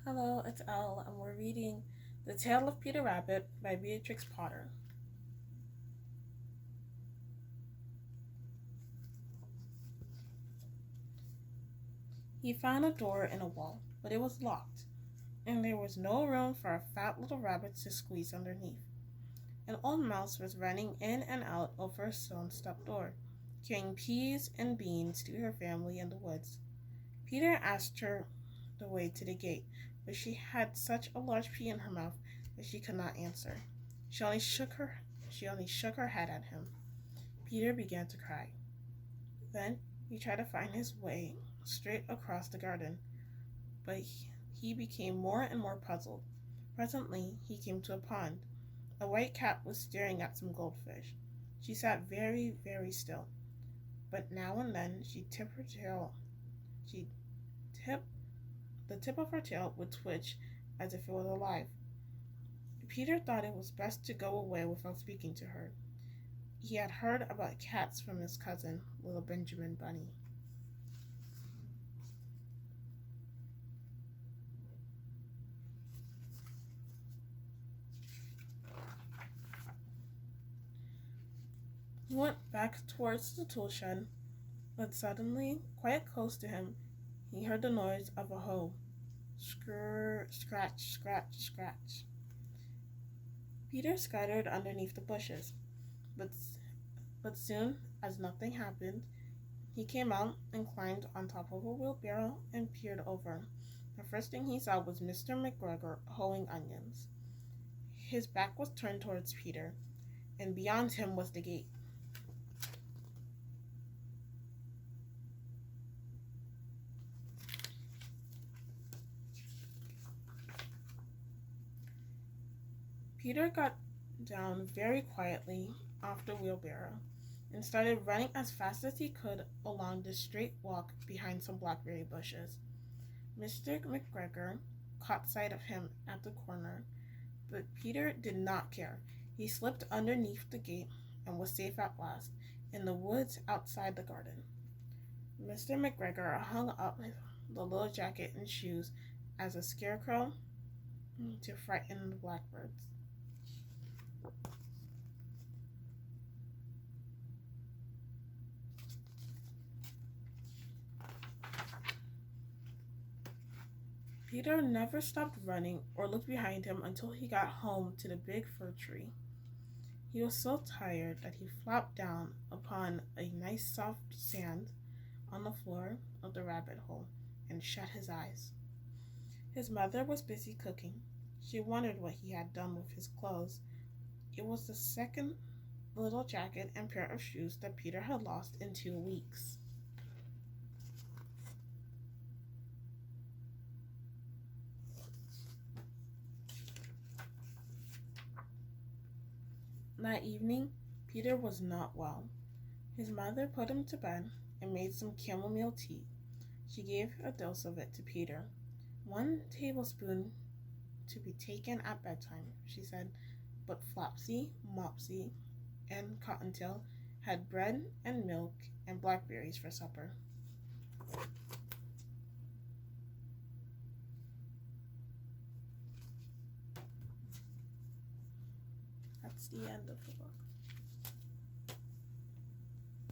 Hello, it's Elle, and we're reading The Tale of Peter Rabbit by Beatrix Potter. He found a door in a wall, but it was locked, and there was no room for a fat little rabbit to squeeze underneath. An old mouse was running in and out over a stone step door, carrying peas and beans to her family in the woods. Peter asked her the way to the gate, but she had such a large pea in her mouth that she could not answer. She only shook her she only shook her head at him. Peter began to cry. Then he tried to find his way straight across the garden, but he became more and more puzzled. Presently he came to a pond. A white cat was staring at some goldfish. She sat very, very still, but now and then she tipped the tip of her tail would twitch as if it was alive. Peter thought it was best to go away without speaking to her. He had heard about cats from his cousin, little Benjamin Bunny. He went back towards the tool shed, but suddenly, quite close to him, he heard the noise of a hoe. Scratch, scratch, scratch. Peter scattered underneath the bushes, but soon as nothing happened, he came out and climbed on top of a wheelbarrow and peered over. The first thing he saw was Mr. McGregor hoeing onions. His back was turned towards Peter, and beyond him was the gate. Peter got down very quietly off the wheelbarrow and started running as fast as he could along the straight walk behind some blackberry bushes. Mr. McGregor caught sight of him at the corner, but Peter did not care. He slipped underneath the gate and was safe at last in the woods outside the garden. Mr. McGregor hung up the little jacket and shoes as a scarecrow to frighten the blackbirds. Peter never stopped running or looked behind him until he got home to the big fir tree. He was so tired that he flopped down upon a nice soft sand on the floor of the rabbit hole and shut his eyes. His mother was busy cooking. She wondered what he had done with his clothes. It was the second little jacket and pair of shoes that Peter had lost in 2 weeks. That evening, Peter was not well. His mother put him to bed and made some chamomile tea. She gave a dose of it to Peter. 1 tablespoon to be taken at bedtime, she said, but Flopsy, Mopsy, and Cottontail had bread and milk and blackberries for supper. That's the end of the book.